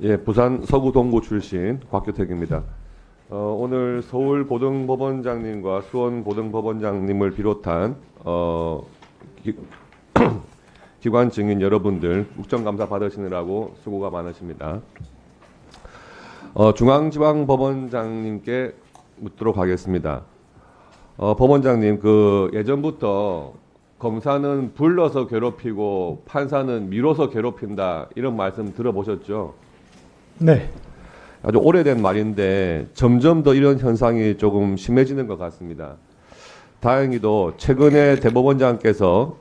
예, 부산 서구 동구 출신 곽규택입니다. 오늘 서울 고등법원장님과 수원 고등법원장님을 비롯한 기관 증인 여러분들 국정감사 받으시느라고 수고가 많으십니다. 중앙지방법원장님께 묻도록 하겠습니다. 법원장님, 예전부터 검사는 불러서 괴롭히고 판사는 미뤄서 괴롭힌다 이런 말씀 들어보셨죠? 네. 아주 오래된 말인데 점점 더 이런 현상이 조금 심해지는 것 같습니다. 다행히도 최근에 대법원장께서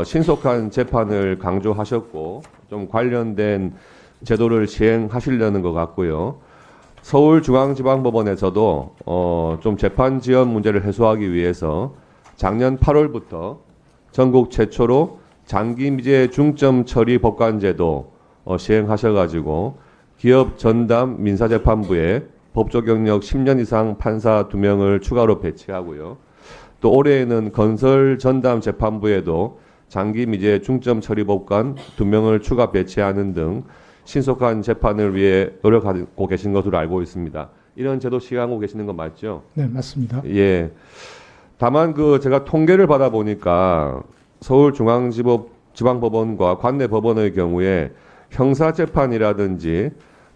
신속한 재판을 강조하셨고 좀 관련된 제도를 시행하시려는 것 같고요. 서울중앙지방법원에서도 좀 재판 지연 문제를 해소하기 위해서 작년 8월부터 전국 최초로 장기미제 중점 처리 법관제도 시행하셔가지고 기업 전담 민사재판부에 법조 경력 10년 이상 판사 2명을 추가로 배치하고요. 또 올해에는 건설 전담 재판부에도 장기 미제 중점 처리 법관 2명을 추가 배치하는 등 신속한 재판을 위해 노력하고 계신 것으로 알고 있습니다. 이런 제도 시행하고 계시는 거 맞죠? 네, 맞습니다. 예. 다만 제가 통계를 받아보니까 서울중앙지방법원과 관내법원의 경우에 형사재판이라든지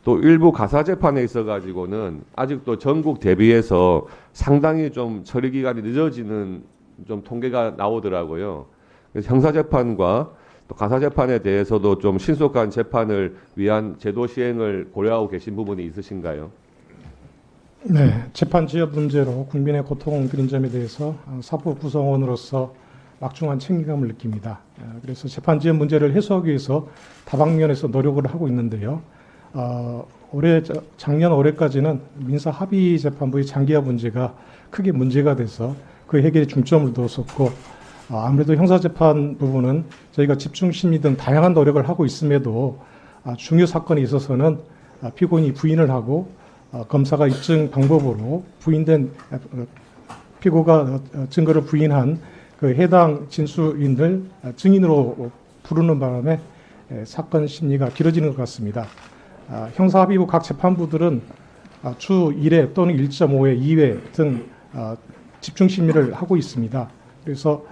또 일부 가사재판에 있어가지고는 아직도 전국 대비해서 상당히 좀 처리기간이 늦어지는 좀 통계가 나오더라고요. 그래서 형사재판과 또 가사재판에 대해서도 좀 신속한 재판을 위한 제도 시행을 고려하고 계신 부분이 있으신가요? 네, 재판 지연 문제로 국민의 고통을 드린 점에 대해서 사법 구성원으로서 막중한 책임감을 느낍니다. 그래서 재판 지연 문제를 해소하기 위해서 다방면에서 노력을 하고 있는데요. 작년 올해까지는 민사 합의 재판부의 장기화 문제가 크게 문제가 돼서 그 해결에 중점을 두었었고, 아무래도 형사재판 부분은 저희가 집중심리 등 다양한 노력을 하고 있음에도 중요 사건에 있어서는 피고인이 부인을 하고 검사가 입증 방법으로 부인된 피고가 증거를 부인한 그 해당 진술인을 증인으로 부르는 바람에 사건 심리가 길어지는 것 같습니다. 형사합의부 각 재판부들은 주 1회 또는 1.5회, 2회 등 집중심리를 하고 있습니다. 그래서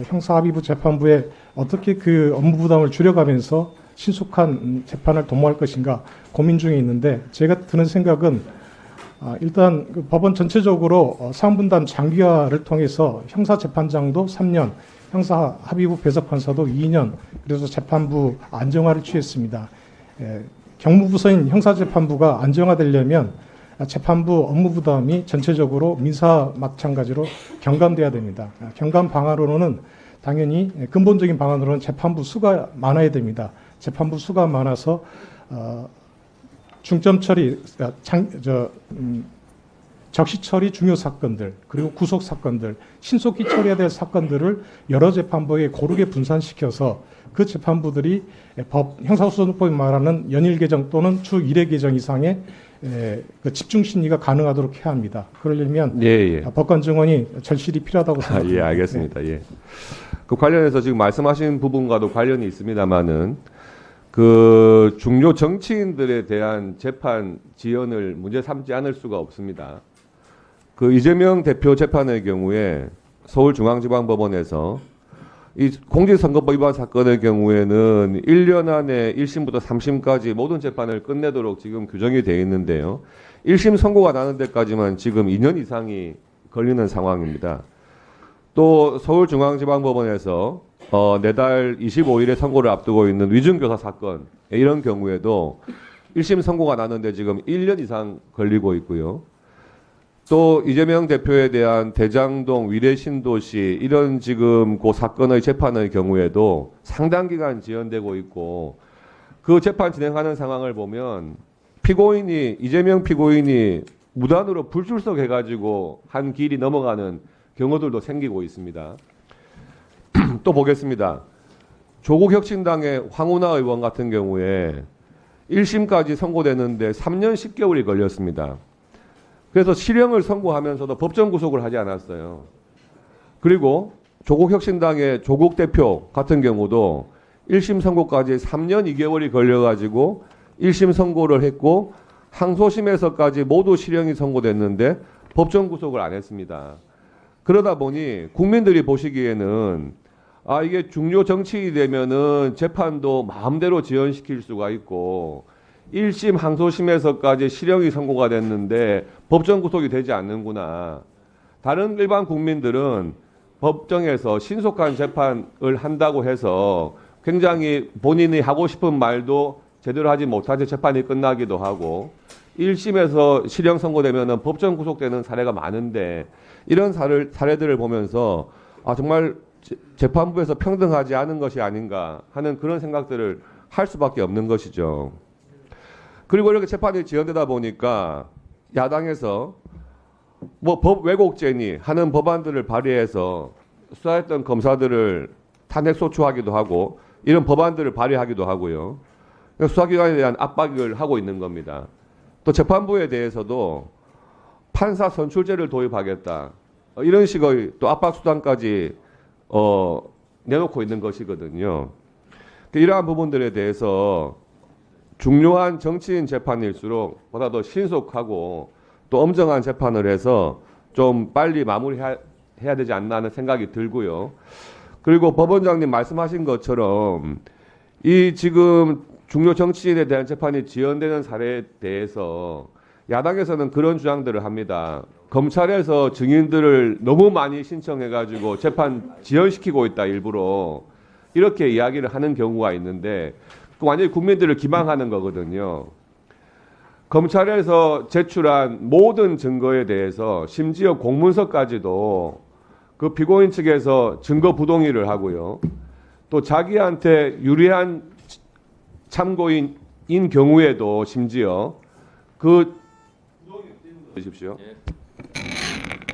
형사합의부 재판부에 어떻게 그 업무 부담을 줄여가면서 신속한 재판을 도모할 것인가 고민 중에 있는데, 제가 드는 생각은 일단 그 법원 전체적으로 사무분담 장기화를 통해서 형사재판장도 3년, 형사합의부 배석판사도 2년, 그래서 재판부 안정화를 취했습니다. 경무부서인 형사재판부가 안정화되려면 재판부 업무 부담이 전체적으로 민사 마찬가지로 경감돼야 됩니다. 경감 방안으로는 당연히 근본적인 방안으로는 재판부 수가 많아야 됩니다. 재판부 수가 많아서 중점 처리, 적시 처리 중요 사건들, 그리고 구속 사건들, 신속히 처리해야 될 사건들을 여러 재판부에 고르게 분산시켜서 그 재판부들이 형사소송법이 말하는 연일 개정 또는 주 1회 개정 이상의 그 집중 심리가 가능하도록 해야 합니다. 그러려면 법관 증언이 절실히 필요하다고 생각합니다. 예, 알겠습니다. 예. 그 관련해서 지금 말씀하신 부분과도 관련이 있습니다만은 중요 정치인들에 대한 재판 지연을 문제 삼지 않을 수가 없습니다. 이재명 대표 재판의 경우에 서울중앙지방법원에서 이 공직선거법 위반 사건의 경우에는 1년 안에 1심부터 3심까지 모든 재판을 끝내도록 지금 규정이 되어 있는데요. 1심 선고가 나는 데까지만 지금 2년 이상이 걸리는 상황입니다. 또 서울중앙지방법원에서 내달 25일에 선고를 앞두고 있는 위증교사 사건, 이런 경우에도 1심 선고가 나는데 지금 1년 이상 걸리고 있고요. 또 이재명 대표에 대한 대장동 위례신도시 이런 지금 그 사건의 재판의 경우에도 상당 기간 지연되고 있고, 그 재판 진행하는 상황을 보면 이재명 피고인이 무단으로 불출석해가지고 한 길이 넘어가는 경우들도 생기고 있습니다. 또 보겠습니다. 조국혁신당의 황운하 의원 같은 경우에 1심까지 선고되는데 3년 10개월이 걸렸습니다. 그래서 실형을 선고하면서도 법정 구속을 하지 않았어요. 그리고 조국혁신당의 조국 대표 같은 경우도 1심 선고까지 3년 2개월이 걸려가지고 1심 선고를 했고 항소심에서까지 모두 실형이 선고됐는데 법정 구속을 안 했습니다. 그러다 보니 국민들이 보시기에는 이게 중요 정치인이 되면은 재판도 마음대로 지연시킬 수가 있고 1심 항소심에서까지 실형이 선고가 됐는데 법정 구속이 되지 않는구나. 다른 일반 국민들은 법정에서 신속한 재판을 한다고 해서 굉장히 본인이 하고 싶은 말도 제대로 하지 못한 채 재판이 끝나기도 하고 1심에서 실형 선고되면 법정 구속되는 사례가 많은데 이런 사례들을 보면서 정말 재판부에서 평등하지 않은 것이 아닌가 하는 그런 생각들을 할 수밖에 없는 것이죠. 그리고 이렇게 재판이 지연되다 보니까 야당에서 뭐 법 왜곡죄니 하는 법안들을 발의해서 수사했던 검사들을 탄핵 소추하기도 하고 이런 법안들을 발의하기도 하고요. 수사기관에 대한 압박을 하고 있는 겁니다. 또 재판부에 대해서도 판사 선출제를 도입하겠다. 이런 식의 또 압박 수단까지 내놓고 있는 것이거든요. 이러한 부분들에 대해서 중요한 정치인 재판일수록 보다 더 신속하고 또 엄정한 재판을 해서 좀 빨리 마무리해야 되지 않나 하는 생각이 들고요. 그리고 법원장님 말씀하신 것처럼 이 지금 중요 정치인에 대한 재판이 지연되는 사례에 대해서 야당에서는 그런 주장들을 합니다. 검찰에서 증인들을 너무 많이 신청해가지고 재판 지연시키고 있다 일부러 이렇게 이야기를 하는 경우가 있는데 완전히 국민들을 기망하는 거거든요. 검찰에서 제출한 모든 증거에 대해서 심지어 공문서까지도 그 피고인 측에서 증거 부동의를 하고요. 또 자기한테 유리한 참고인인 경우에도 심지어 그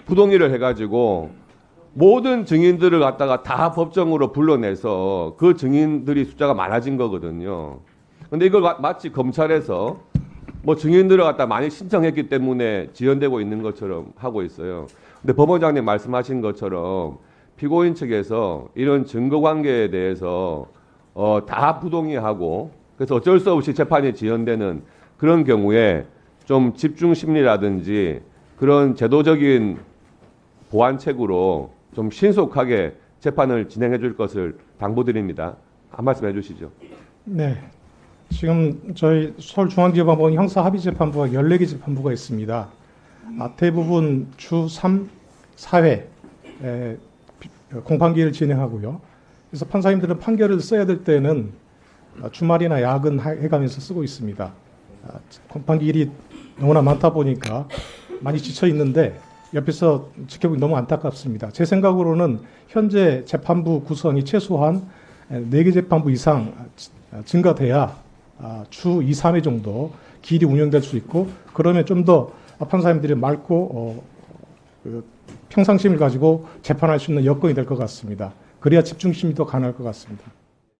부동의를 해가지고 모든 증인들을 갖다가 다 법정으로 불러내서 그 증인들이 숫자가 많아진 거거든요. 근데 이걸 마치 검찰에서 뭐 증인들을 갖다 많이 신청했기 때문에 지연되고 있는 것처럼 하고 있어요. 근데 법원장님 말씀하신 것처럼 피고인 측에서 이런 증거 관계에 대해서 다 부동의하고 그래서 어쩔 수 없이 재판이 지연되는 그런 경우에 좀 집중 심리라든지 그런 제도적인 보완책으로 좀 신속하게 재판을 진행해 줄 것을 당부드립니다. 한 말씀 해주시죠. 네. 지금 저희 서울중앙지방법원 형사합의재판부가 14개 재판부가 있습니다. 대부분 주 3, 4회 공판기를 진행하고요. 그래서 판사님들은 판결을 써야 될 때는 주말이나 야근 해가면서 쓰고 있습니다. 공판기 일이 너무나 많다 보니까 많이 지쳐 있는데 옆에서 지켜보기 너무 안타깝습니다. 제 생각으로는 현재 재판부 구성이 최소한 4개 재판부 이상 증가돼야 주 2, 3회 정도 길이 운영될 수 있고 그러면 좀 더 판사님들이 맑고 평상심을 가지고 재판할 수 있는 여건이 될 것 같습니다. 그래야 집중심이 더 가능할 것 같습니다.